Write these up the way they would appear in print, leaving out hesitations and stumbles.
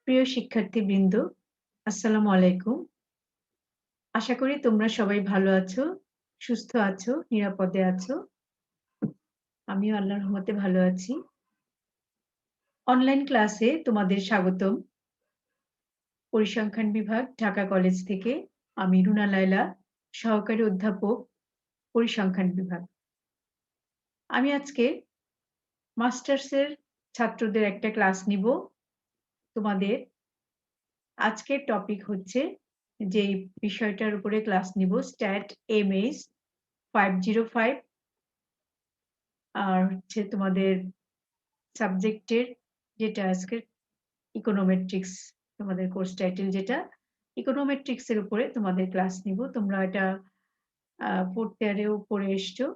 প্রিয় শিক্ষার্থীবৃন্দ, আসসালামু আলাইকুম। আশা করি তোমরা সবাই ভালো আছো, সুস্থ আছো, নিরাপদে আছো। আমিও আল্লাহর রহমতে ভালো আছি। অনলাইন ক্লাসে তোমাদের স্বাগতম। পরিসংখ্যান বিভাগ, ঢাকা কলেজ থেকে আমি রুনা লায়লা, সহকারী অধ্যাপক, পরিসংখ্যান বিভাগ। আমি আজকে মাস্টার্সের ছাত্রদের একটা ক্লাস নিব। তোমাদের আজকের টপিক হচ্ছে যেই বিষয়টার উপরে ক্লাস নিব স্ট্যাট এমএইচ 505 আর হচ্ছে তোমাদের সাবজেক্টের যেটা আজকে ইকোনোমেট্রিক্স তোমাদের কোর্স টাইটেল যেটা ইকোনোমেট্রিক্স এর উপরে তোমাদের ক্লাস নিব। তোমরা এটা 4th ইয়ারেও পড়ে এসছো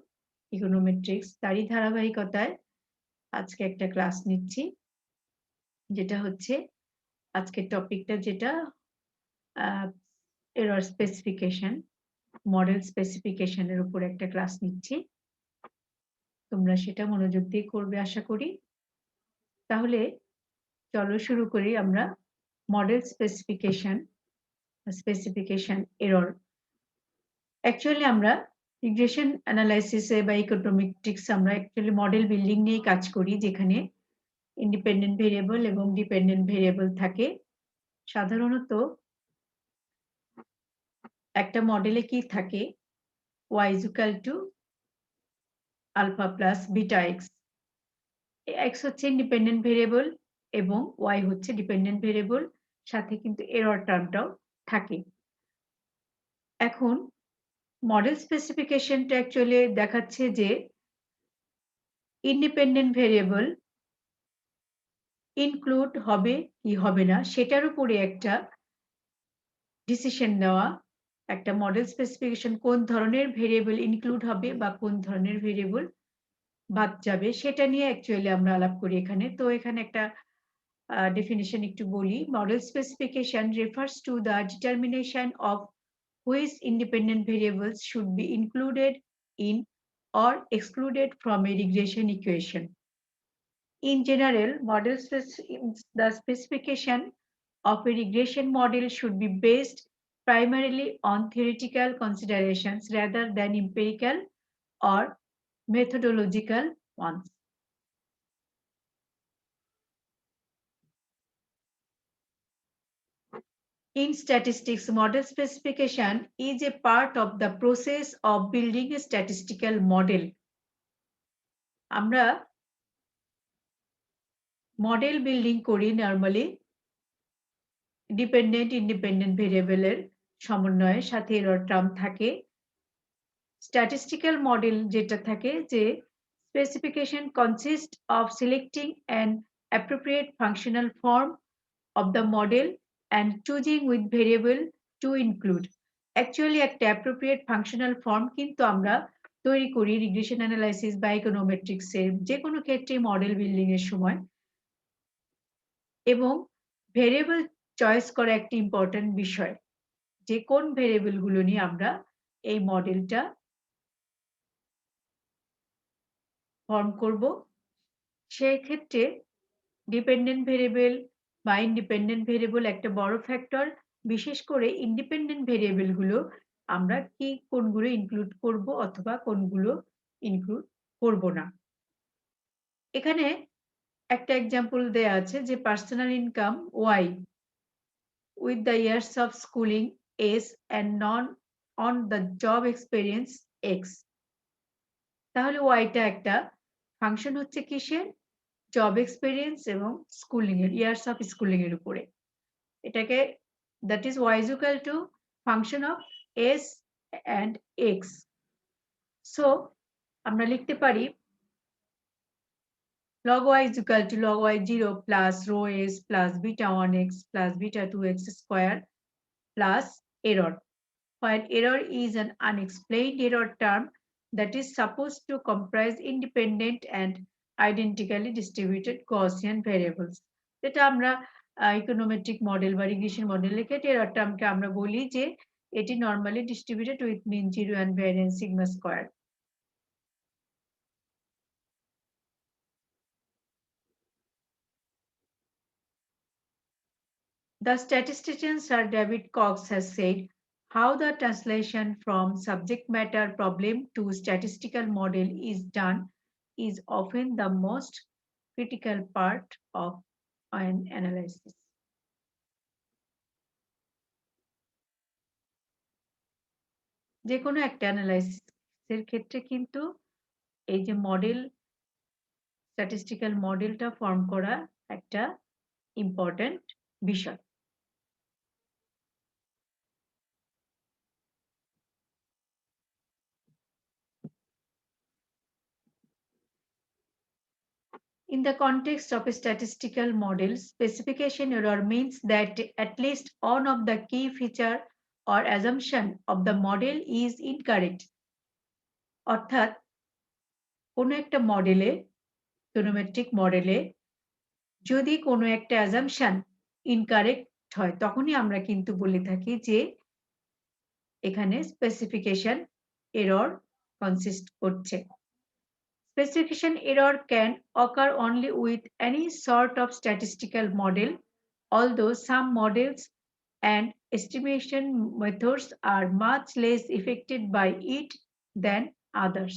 ইকোনোমেট্রিক্স। তারই ধারাবাহিকতায় আজকে একটা ক্লাস নিচ্ছি। যেটা হচ্ছে আজকের টপিকটা যেটা আ এরর স্পেসিফিকেশন, মডেল স্পেসিফিকেশন এর উপরে একটা ক্লাস নিচ্ছি। তোমরা সেটা মনোযোগ দিয়ে করবে আশা করি। তাহলে চলো শুরু করি আমরা মডেল স্পেসিফিকেশন এরর। অ্যাকচুয়ালি আমরা রিগ্রেশন অ্যানালাইসিস এ বা ইকোনোমেট্রিক্স আমরা অ্যাকচুয়ালি মডেল বিল্ডিং নিয়েই কাজ করি, যেখানে ইন্ডিপেন্ডেন্ট ভেরিয়েবল এবং ডিপেন্ডেন্ট ভেরিয়েবল থাকে। সাধারণত একটা মডেলে কি থাকে, y is equal to alpha plus beta x. X হচ্ছে ইন্ডিপেন্ডেন্ট ভেরিয়েবল এবং y হচ্ছে ডিপেন্ডেন্ট ভেরিয়েবল, সাথে কিন্তু এরর টার্মটাও থাকে। এখন মডেল স্পেসিফিকেশনটা অ্যাকচুয়ালি দেখাচ্ছে যে ইন্ডিপেন্ডেন্ট ভেরিয়েবল ইনক্লুড হবে কি হবে না সেটার উপরে একটা ডিসিশন নেওয়া। একটা মডেল স্পেসিফিকেশন কোন ধরনের ভেরিয়েবল ইনক্লুড হবে বা কোন ধরনের ভেরিয়েবল বাদ যাবে সেটা নিয়ে অ্যাকচুয়ালি আমরা আলাপ করি এখানে। তো এখানে একটা ডেফিনিশন একটু বলি। Model specification refers to the determination of which independent variables should be included in or excluded from a regression equation. In general, the specification of a regression model should be based primarily on theoretical considerations rather than empirical or methodological ones. In statistics, model specification is a part of the process of building a statistical model. আমরা model building করি normally dependent independent ভেরিয়েবলের সমন্বয়ে, সাথে error term থাকে। Statistical model যেটা থাকে যে specification consist of selecting an appropriate functional form of the model and choosing with variable to include. Actually একটা appropriate functional form কিন্তু আমরা তৈরি করি রিগ্রেশন অ্যানালাইসিস বা ইকোনোমেট্রিক্স এর যে কোনো ক্ষেত্রে মডেল বিল্ডিং এর সময়। এবং ভেরিয়েবল চয়েস করা একটি ইম্পর্টেন্ট বিষয়, যে কোন ভেরিয়েবল গুলো নিয়ে আমরা এই মডেলটা ফর্ম করব। সেই ক্ষেত্রে ডিপেন্ডেন্ট ভেরিয়েবল বা ইন্ডিপেন্ডেন্ট ভেরিয়েবল একটা বড় ফ্যাক্টর। বিশেষ করে ইন্ডিপেন্ডেন্ট ভেরিয়েবল গুলো আমরা কোনগুলো ইনক্লুড করব অথবা কোনগুলো ইনক্লুড করব না। এখানে একটা এক্সাম্পল দেয়া আছে যে personal income y with the years of schooling s and non on the job experience x। তাহলে y-টা একটা ফাংশন হচ্ছে কিসের, জব এক্সপেরিয়েন্স এবং স্কুলিং এর, ইয়ার্স অফ স্কুলিং এর উপরে। এটাকে that is y is equal to function of s and x. So আমরা লিখতে পারি log y is equal to log y0 plus rho s plus beta 1x plus beta 2x square plus error, while error is an unexplained error term that is supposed to comprise independent and identically distributed Gaussian variables. যেটা আমরা ইকোনোমেট্রিক model বা regression মডেলের ক্ষেত্রে error টার্মকে আমরা বলি যে এটি normally distributed with mean zero and variance sigma square. The statistician Sir David Cox has said how the translation from subject matter problem to statistical model is done is often the most critical part of an analysis. যে কোনো একটা অ্যানালাইসিসের ক্ষেত্রে কিন্তু এই যে model statistical মডেলটা form করা একটা ইম্পর্টেন্ট বিষয়। In the context of a statistical model, specification error means that at least one of the key feature or assumption of the model is incorrect. অর্থাৎ কোনো একটা মডেলে ইকোনোমেট্রিক মডেলে যদি কোনো একটা অ্যাজাম্পশন ইনকারেক্ট হয় তখনই আমরা কিন্তু বলে থাকি যে এখানে স্পেসিফিকেশন এরর কনসিস্ট করছে। Specification error can occur only with any sort of statistical model, although some models and estimation methods are much less affected by it than others.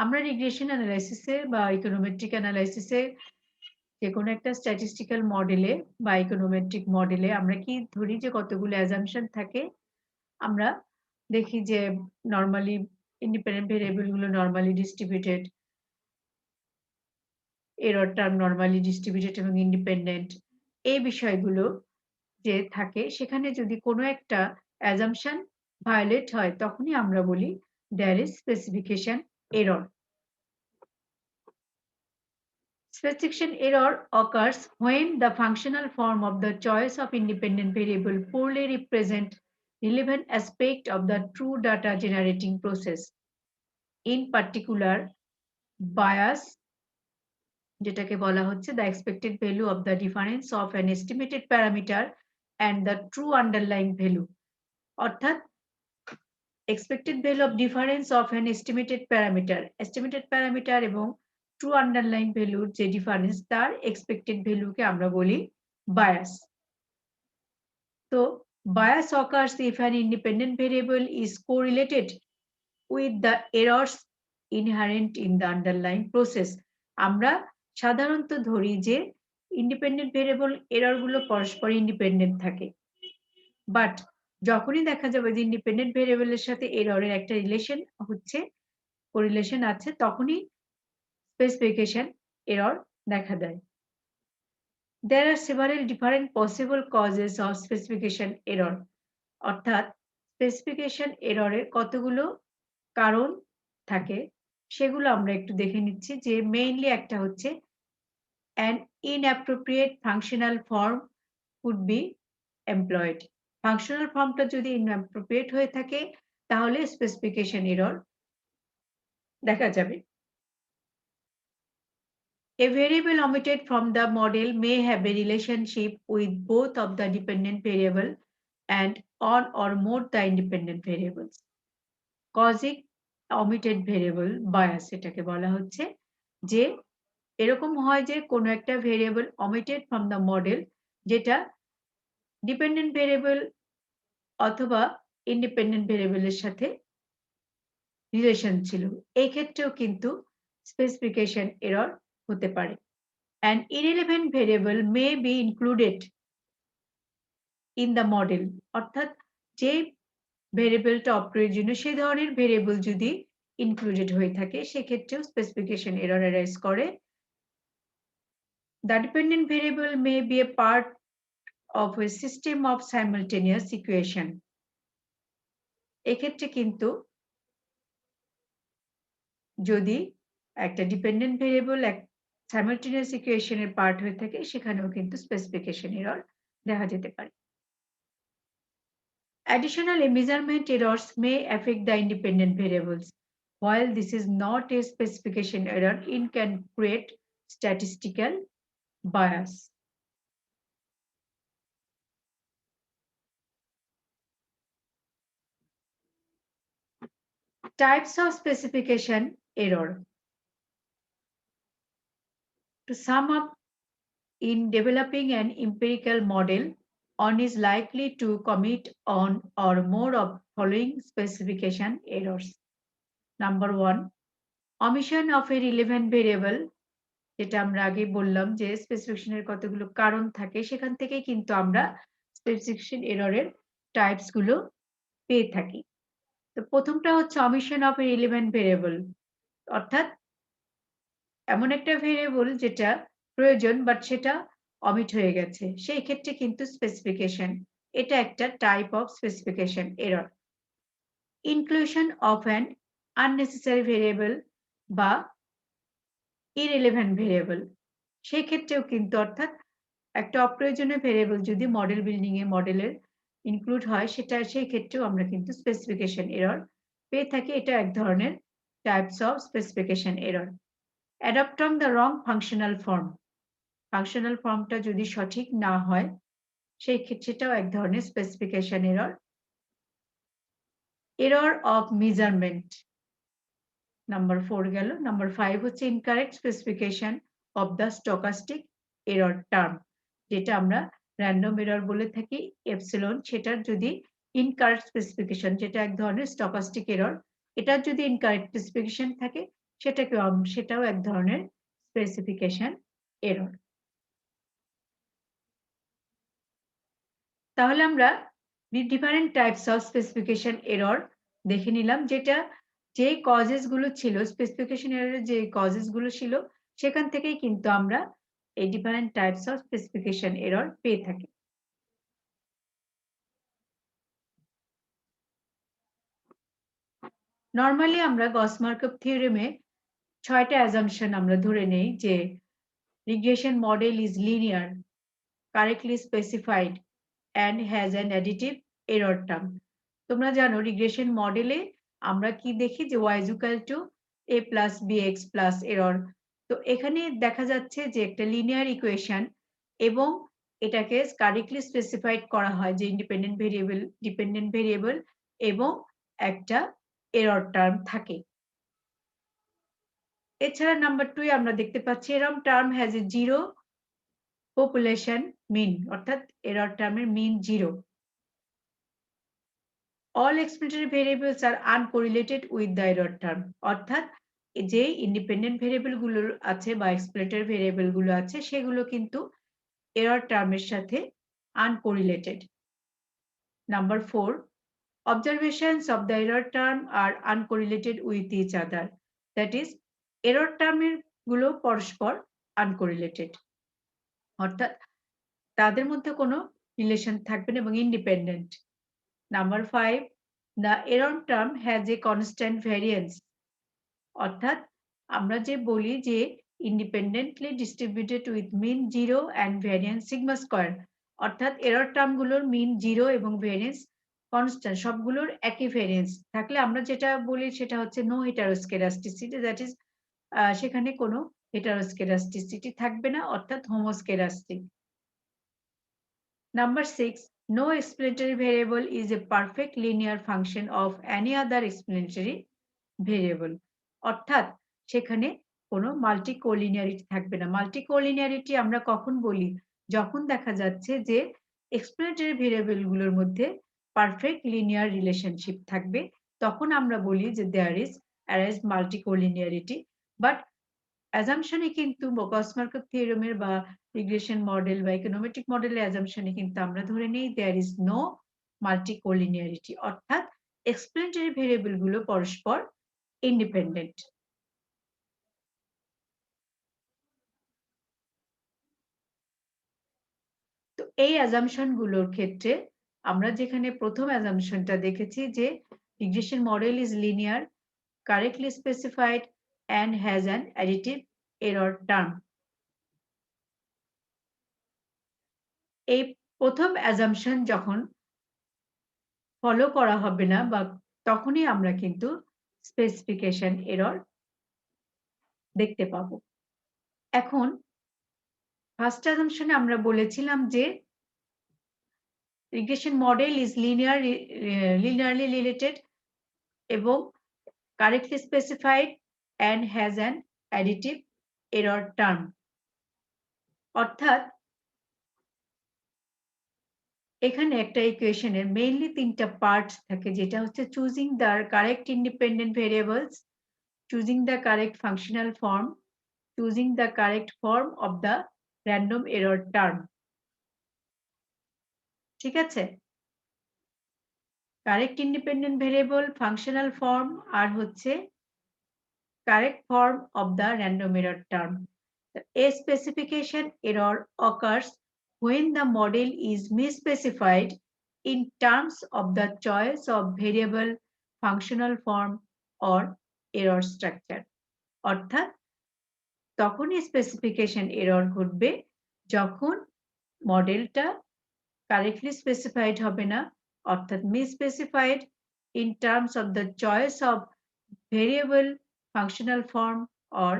আমরা রিগ্রেশন অ্যানালাইসিসে বা ইকোনোমেট্রিক অ্যানালাইসিসে যে কোনো একটা স্ট্যাটিস্টিক্যাল মডেলে বা ইকোনোমেট্রিক মডেলে আমরা কি ধরি যে কতগুলো অ্যাজাম্পশন থাকে। আমরা দেখি যে নরমালি ইন্ডিপেন্ডেন্ট ভেরিয়েবল গুলো normally distributed, error term normally distributed এবং ইন্ডিপেন্ডেন্ট এই বিষয়গুলো যে থাকে সেখানে যদি কোনো একটা অ্যাজাম্পশন ভায়োলেট হয় তখনই আমরা বলি there is specification error. Specification error occurs when the functional form of the choice of independent variable poorly represent relevant aspect of the true data generating process. In particular, bias যেটাকে বলা হচ্ছে the expected value of the difference of an estimated parameter and the true underlying value. অর্থাৎ expected value of difference of an estimated parameter এবং true underlying value যে difference তার expected value কে আমরা বলি bias. তো bias occurs if an independent variable is correlated with the errors inherent in the underlying process. আমরা সাধারণত ধরি যে ইন্ডিপেন্ডেন্ট ভেরিয়েবল এরর গুলো পরস্পর ইন্ডিপেন্ডেন্ট থাকে, বাট যখনই দেখা যাবে যে ইন্ডিপেন্ডেন্ট ভেরিয়েবলের সাথে এররের একটা রিলেশন হচ্ছে, কোরিলেশন আছে, তখনই স্পেসিফিকেশন এরর দেখা দেয়। There are several different possible causes of specification error. অর্থাৎ স্পেসিফিকেশন এররের কতগুলো কারণ থাকে সেগুলো আমরা একটু দেখে নিচ্ছি। যে মেইনলি একটা হচ্ছে an inappropriate functional form could be employed. Functional ফর্মটা যদি inappropriate হয়ে থাকে তাহলে স্পেসিফিকেশন এরর দেখা যাবে। A variable omitted from the model may have a relationship with both of the dependent variable and one or more the independent variables, causing omitted variable bias এটাকে বলা হচ্ছে। যে এরকম হয় যে কোনো একটা variable omitted from the model যেটা ডিপেন্ডেন্ট ভেরিয়েবল অথবা ইন্ডিপেন্ডেন্ট ভেরিয়েবলের সাথে রিলেশন ছিল, এই ক্ষেত্রেও কিন্তু স্পেসিফিকেশন এরর হতে পারে। An irrelevant variable may be included in the model. অর্থাৎ যে ভেরিয়েবলটা অপ্রয়োজনীয় সেই ধরনের ভেরিয়েবল যদি ইনক্লুডেড হয়ে থাকে সেক্ষেত্রেও স্পেসিফিকেশন এরর অ্যারাইজ করে। The dependent variable may be a part of a system of simultaneous equation. এক্ষেত্রে কিন্তু যদি একটা ডিপেন্ডেন্ট ভেরিয়েবল এক সাইমালটেনিয়াস ইকুয়েশনের পার্ট হয়ে থাকে সেখানেও কিন্তু স্পেসিফিকেশন এরর দেখা যেতে পারে। Additional measurement errors may affect the independent variables. While this is not a specification error, it can create statistical bias. Types of specification error. To sum up in developing an empirical model, one is likely to commit on or more of following specification errors. Number 1, omission of a relevant variable, যেটা আমরা আগে বললাম যে স্পেসিফিকেশনের কতগুলো কারণ থাকে সেখান থেকে কিন্তু আমরা স্পেসিফিকেশন এররের টাইপস গুলো পেয়ে থাকি। তো প্রথমটা হচ্ছে omission of a relevant variable, অর্থাৎ এমন একটা ভেরিয়েবল যেটা প্রয়োজন বাট সেটা অমিট হয়ে গেছে, সেই ক্ষেত্রে কিন্তু স্পেসিফিকেশন, এটা একটা type of specification error. Inclusion of an unnecessary variable বা ইররিলেভেন্ট ভেরিয়েবল, সেই ক্ষেত্রেও কিন্তু অর্থাৎ একটা অপ্রয়োজনীয় ভেরিয়েবল যদি মডেল বিল্ডিং এ মডেলের ইনক্লুড হয় সেটা, সেই ক্ষেত্রেও আমরা কিন্তু স্পেসিফিকেশন এরর পেয়ে থাকি। এটা এক ধরনের types of specification error. Adopting the wrong functional form, functional ফর্মটা যদি সঠিক না হয় সেই ক্ষেত্রেটাও এক ধরনের specification error. Error of measurement number 4 গেল। নাম্বার 5 হচ্ছে incorrect specification of the stochastic error term, যেটা আমরা র্যান্ডম এরর বলে থাকি এপসিলন, সেটার যদি ইনকারেক্ট স্পেসিফিকেশন, যেটা এক ধরনের স্টকাস্টিক এরর, এটার যদি ইনকারেক্ট স্পেসিফিকেশন থাকে সেটাও এক ধরনের স্পেসিফিকেশন এরর। তাহলে আমরা different types of specification error দেখে নিলাম, যেটা যে কজেস গুলো ছিল স্পেসিফিকেশন এররের, যে কজেস গুলো ছিল সেখান থেকেই কিন্তু আমরা এই different types of specification error পেয়ে থাকি। নরমালি আমরা গস মার্কআপ থিওরেমে 6টা অ্যাজাম্পশন আমরা ধরে নেই যে regression model is linear, correctly specified and has an additive error term. তোমরা জানো রিগ্রেশন মডেলে আমরা কি দেখি যে y is equal to a plus bx plus error। তো এখানে দেখা যাচ্ছে যে একটা লিনিয়ার ইকুয়েশন এবং এটাকে কারেক্টলি স্পেসিফাইড করা হয় যে ইন্ডিপেন্ডেন্ট ভেরিয়েবল, ডিপেন্ডেন্ট ভেরিয়েবল এবং একটা এরর টার্ম থাকে। এছাড়া নাম্বার 2 আমরা দেখতে পাচ্ছি এরম term has a zero population mean, অর্থাৎ এরর টার্মের মিন 0। all explanatory variables are uncorrelated with the error term, অর্থাৎ যে ইন্ডিপেন্ডেন্ট ভেরিয়েবল গুলো আছে বা এক্সপ্লেনেটরি ভেরিয়েবল গুলো আছে সেগুলো কিন্তু এরর টার্মের সাথে uncorrelated. Number 4, observations of the error term are uncorrelated with each other, that is error টার্মের গুলো পরস্পর আনকোরিলেটেড, অর্থাৎ তাদের মধ্যে কোনো রিলেশন থাকবে না এবং independent. Number 5, the error term has a constant variance, অর্থাৎ আমরা যে বলি যে independently distributed with mean 0 and variance sigma square, অর্থাৎ এরর টার্ম গুলোর মিন 0 এবং ভেরিয়েন্স কনস্ট্যান্ট, সবগুলোর একই ভেরিয়েন্স থাকলে আমরা যেটা বলি সেটা হচ্ছে নো হেটারোস্কেডাস্টিসিটি, দ্যাট ইজ সেখানে কোনো হেটারোস্কেডাস্টিসিটি থাকবে না, অর্থাৎ হোমোস্কেডাস্টিক। Number 6, no explanatory variable is a perfect linear function of any other explanatory variable, অর্থাৎ সেখানে কোনো মাল্টি কোলিনিয়ারিটি থাকবে না। মাল্টি কোলিনিয়ারিটি আমরা কখন বলি? যখন দেখা যাচ্ছে যে এক্সপ্লেনেটরি ভেরিয়েবল গুলোর মধ্যে পারফেক্ট লিনিয়ার রিলেশনশিপ থাকবে, তখন আমরা বলি যে there is arise multicollinearity. But অ্যাজাম্পশনে কিন্তু গস মার্কআপ থিওরেমের বা রিগ্রেশন মডেল বা ইকোনোমেট্রিক মডেলের অ্যাজাম্পশনে কিন্তু আমরা ধরে নেই দেয়ার ইজ নো মাল্টি কোলিনিয়ারিটি, অর্থাৎ এক্সপ্লেনেটরি ভেরিয়েবল গুলো পরস্পর ইন্ডিপেন্ডেন্ট। তো এই অ্যাজাম্পশন গুলোর ক্ষেত্রে আমরা যেখানে প্রথম অ্যাজাম্পশনটা দেখেছি যে regression model is linear, correctly specified and has an additive error term, এই প্রথম অ্যাজাম্পশন যখন ফলো করা হবে না বা তখনই আমরা কিন্তু স্পেসিফিকেশন এরর দেখতে পাবো। এখন ফার্স্ট অ্যাজাম্পশনে আমরা বলেছিলাম যে regression model is linearly related এবং correctly specified and has an additive error term, অর্থাৎ এখানে একটা ইকুয়েশনের মেইনলি ৩ টা পার্টস থাকে, যেটা হচ্ছে choosing the correct independent variables, choosing the correct functional form, choosing the correct form of the random error term. ঠিক আছে? Correct independent variable, functional form আর হচ্ছে correct form of the random error term. A specification error occurs when the model is misspecified in terms of the choice of variable, functional form or error structure. অর্থাৎ তখনই specification error ঘটবে যখন মডেলটা correctly specified হবে না, অর্থাৎ misspecified in terms of the choice of variable, functional form or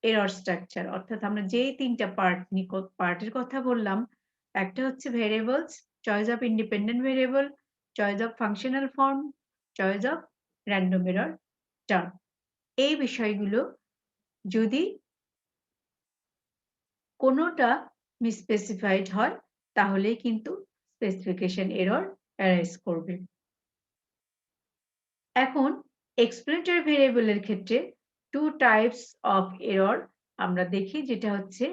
error structure. অর্থাৎ আমরা যেই ৩ টা পার্টের কথা বললাম, একটা হচ্ছে variables, choice of independent variable, choice of functional form, choice of random error term. এই বিষয়গুলো যদি কোনোটা মিসস্পেসিফাইড হয় তাহলেই কিন্তু স্পেসিফিকেশন এরর অ্যারাইজ করবে। এখন এক্সপ্লেনেটরি ভেরিয়েবলের ক্ষেত্রে 2 টাইপস অফ এরর আমরা দেখি, যেটা হচ্ছে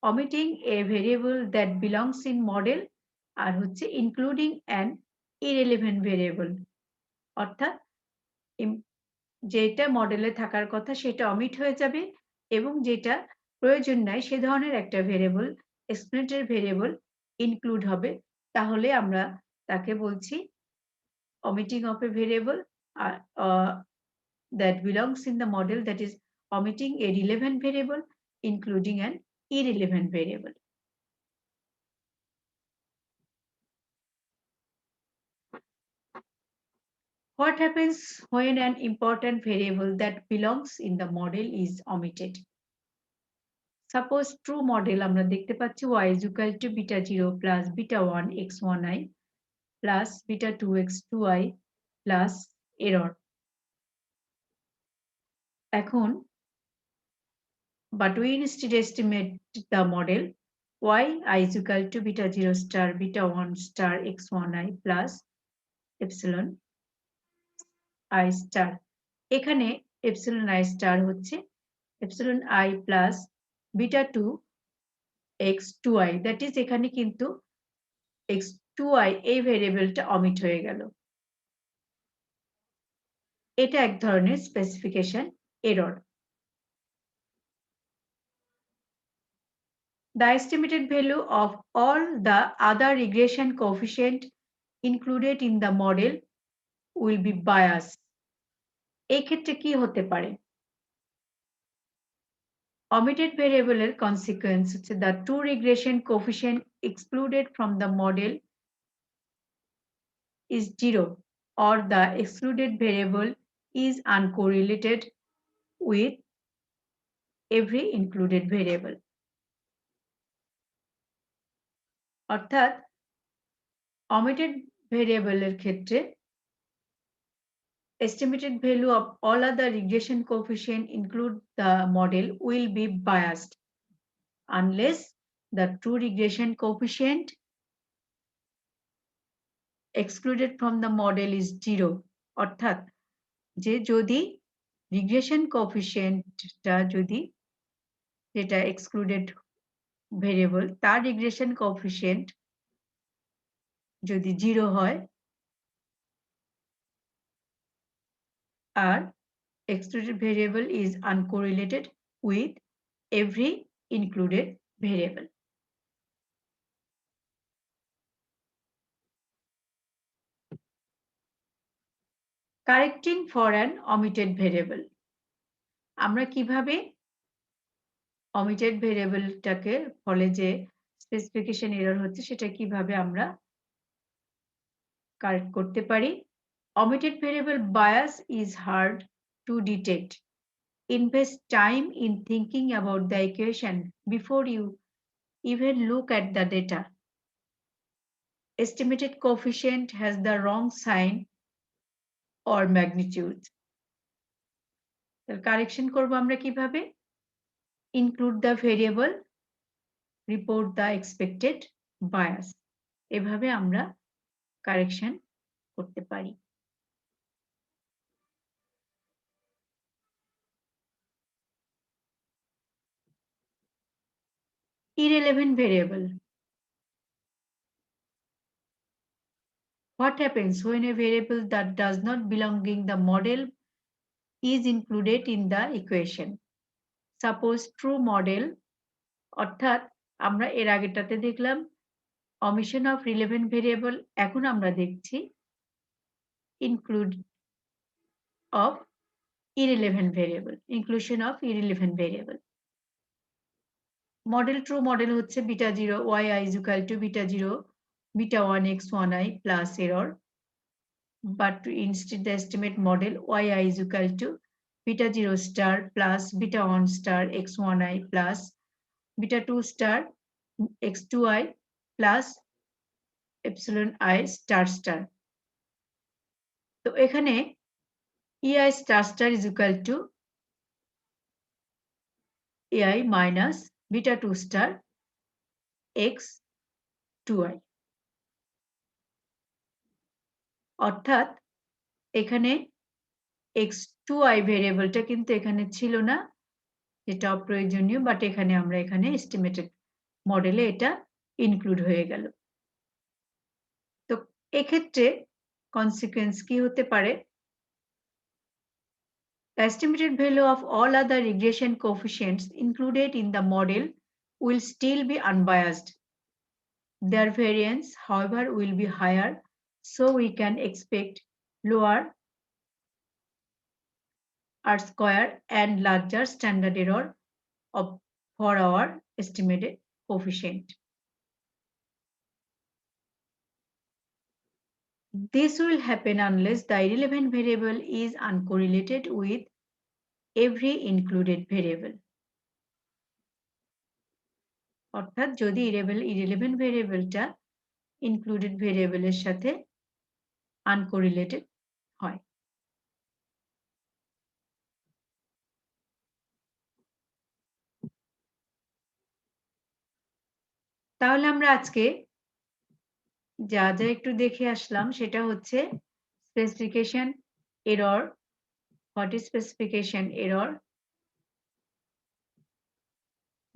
omitting a variable that belongs in model আর হচ্ছে including an irrelevant variable। অর্থাৎ যেটা মডেলে থাকার কথা সেটা অমিট হয়ে যাবে এবং যেটা প্রয়োজন নাই সে ধরনের একটা ভেরিয়েবল, এক্সপ্লেনেটরি ভেরিয়েবল ইনক্লুড হবে। তাহলে আমরা তাকে বলছি omitting of a variable that belongs in the model, that is omitting a relevant variable, including an irrelevant variable. What happens when an important variable that belongs in the model is omitted? Suppose true model আমরা দেখতে পাচ্ছি y is equal to beta 0 plus beta 1 x1i plus beta 2 x2i plus error. এখন but we instead estimate the model y I is equal to beta 0 star beta 1 star x1i plus epsilon I star. এখানে epsilon I star হচ্ছে epsilon I plus beta 2 x2i, that is এখানে কিন্তু x2i এই ভেরিয়েবলটা omit হয়ে গেল। এটা এক ধরনের specification error. The estimated value of all the other regression coefficient included in the model will be biased. এই ক্ষেত্রে কি হতে পারে? Omitted variable এর consequence হচ্ছে the two regression coefficient excluded from the model is 0 or the excluded variable is uncorrelated with every included variable. অর্থাৎ omitted variable এর ক্ষেত্রে estimated value of all other regression coefficient include the model will be biased unless the true regression coefficient excluded from the model is 0. অর্থাৎ যে যদি regression coefficientটা যদি যেটা excluded variable তার regression coefficient যদি 0 হয় আর excluded variable is uncorrelated with every included variable. Correcting for an omitted variable. আমরা কিভাবে omitted variableটাকে ফলে যে specification error হচ্ছে সেটা কিভাবে আমরা কারেক্ট করতে পারি? Omitted variable bias is hard to detect. Invest time in thinking about the equation before you even look at the data. Estimated coefficient has the wrong sign or magnitude. Correction করব আমরা কিভাবে? Include the variable, report the expected bias. এভাবে আমরা correction করতে পারি। Irrelevant variable. What happens when a variable that does not belong in the model is included in the equation? Suppose true model, অর্থাৎ আমরা এর আগেরটাতে দেখলাম omission of relevant variable, এখন আমরা দেখছি include of irrelevant variable, inclusion of irrelevant variable. Model true model হচ্ছে beta 0 yi is equal to beta 0 beta 1 x1i plus error. But to instead the estimate model yi is equal to beta 0 star plus beta 1 star x1i plus beta 2 star x2i plus epsilon I star star. তো এখানে ei star star is equal to ai minus beta 2 star x2i. অর্থাৎ এখানে x2i ভেরিয়েবলটা কিন্তু এখানে ছিল না, যেটা অপ্রয়োজনীয়, বাট এখানে আমরা এখানে এস্টিমেটেড মডেলে এটা ইনক্লুড হয়ে গেল। তো এক্ষেত্রে কনসিকুয়েন্স কি হতে পারে? The estimated value of all other regression coefficients included in the model will still be unbiased. Their variance, however, will be higher, so we can expect lower R-square and larger standard error for our estimated coefficient. This will happen unless the irrelevant variable is uncorrelated with every included variable. অর্থাৎ যদি irrelevant ভেরিয়েবলটা included ভেরিয়েবলের সাথে uncorrelated হয়। তাহলে আমরা আজকে যা একটু দেখে আসলাম সেটা হচ্ছে specification error, what is specification error,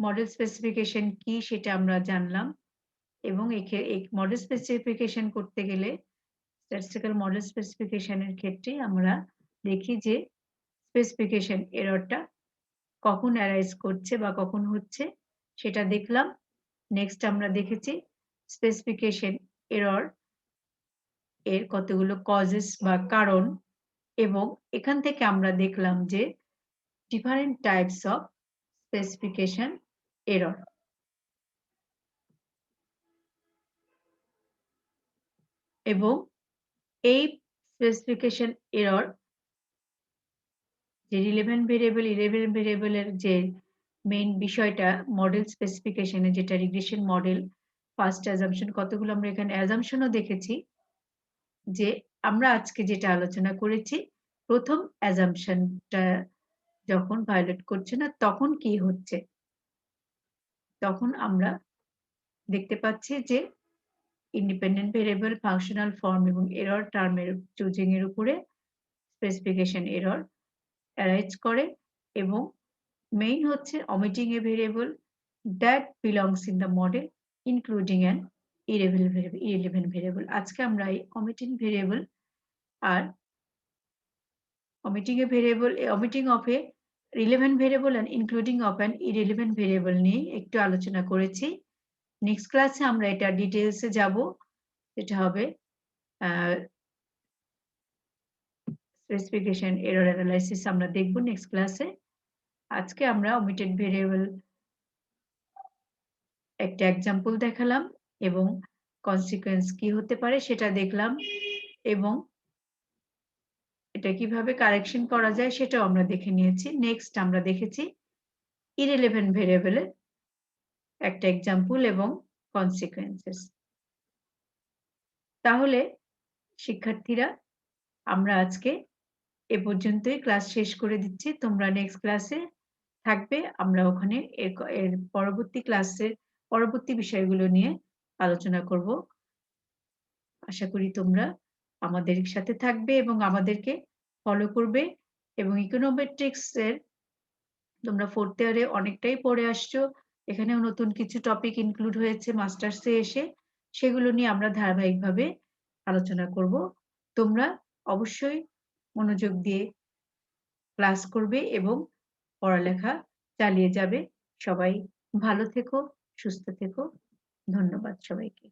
model specification কি সেটা আমরা জানলাম, এবং মডেল স্পেসিফিকেশন করতে গেলে স্ট্যাটিস্টিক্যাল মডেল স্পেসিফিকেশনের ক্ষেত্রে আমরা দেখি যে স্পেসিফিকেশন এররটা কখন অ্যারাইজ করছে বা কখন হচ্ছে সেটা দেখলাম। নেক্সট আমরা দেখেছি স্পেসিফিকেশন এরর এর কতগুলো কজেস বা কারণ, এবং এখান থেকে আমরা দেখলাম যে different types of specification error. এবং এই স্পেসিফিকেশন এরর যে রিলেভেন্ট ভেরিয়েবল ইররেলেভেন্ট ভেরিয়েবলের যে মেইন বিষয়টা মডেল স্পেসিফিকেশনে, যেটা রিগ্রেশন মডেল ফার্স্ট অ্যাজাম্পশন, কতগুলো আমরা এখানে অ্যাজাম্পশনও দেখেছি যে আমরা আজকে যেটা আলোচনা করেছি প্রথম অ্যাজাম্পশনটা যখন ভায়োলেট করছে না তখন কি হচ্ছে, তখন আমরা দেখতে পাচ্ছি যে ইন্ডিপেন্ডেন্ট ভেরিয়েবল, ফাংশনাল ফর্ম এবং এরর টার্মের চুজিং এর উপরে স্পেসিফিকেশন এরর অ্যারাইজ করে, এবং মেইন হচ্ছে omitting a variable that belongs in the model including an irrelevant variable. আজকে আমরা এই omitting variable R omitting of a relevant variable and including of an irrelevant variable নিয়ে একটু আলোচনা করেছি। নেক্সট ক্লাসে আমরা এটা ডিটেইলসে যাব, যেটা হবে স্পেসিফিকেশন এরর অ্যানালাইসিস আমরা দেখব নেক্সট ক্লাসে। আজকে আমরা omitted variable একটা এক্সাম্পল দেখালাম এবং কনসিকুয়েন্স কি হতে পারে সেটা দেখলাম, এবং এটা কিভাবে কারেকশন করা যায় সেটাও আমরা দেখে নিয়েছি। নেক্সট আমরা দেখেছি ইররিলেভেন্ট ভেরিয়েবলের একটা এক্সাম্পল এবং কনসিকুয়েন্সেস। তাহলে শিক্ষার্থীরা, আমরা আজকে এ পর্যন্তই ক্লাস শেষ করে দিচ্ছি। তোমরা নেক্সট ক্লাসে থাকবে, আমরা ওখানে এর পরবর্তী ক্লাসে পরবর্তী বিষয়গুলো নিয়ে আলোচনা করব। আশা করি তোমরা আমাদের সাথে থাকবে এবং আমাদেরকে ফলো করবে এবং ইকোনোমেট্রিক্স এর তোমরা 4th ইয়ারে অনেকটাই পড়ে আসছো। এখানেও নতুন কিছু টপিক ইনক্লুড হয়েছে মাস্টার্স এ এসে। সেগুলো নিয়ে আমরা ধারাবাহিকভাবে আলোচনা করব। তোমরা অবশ্যই মনোযোগ দিয়ে ক্লাস করবে এবং পড়ালেখা চালিয়ে যাবে। সবাই ভালো থেকো, সুস্থ থেকো। ধন্যবাদ সবাইকে।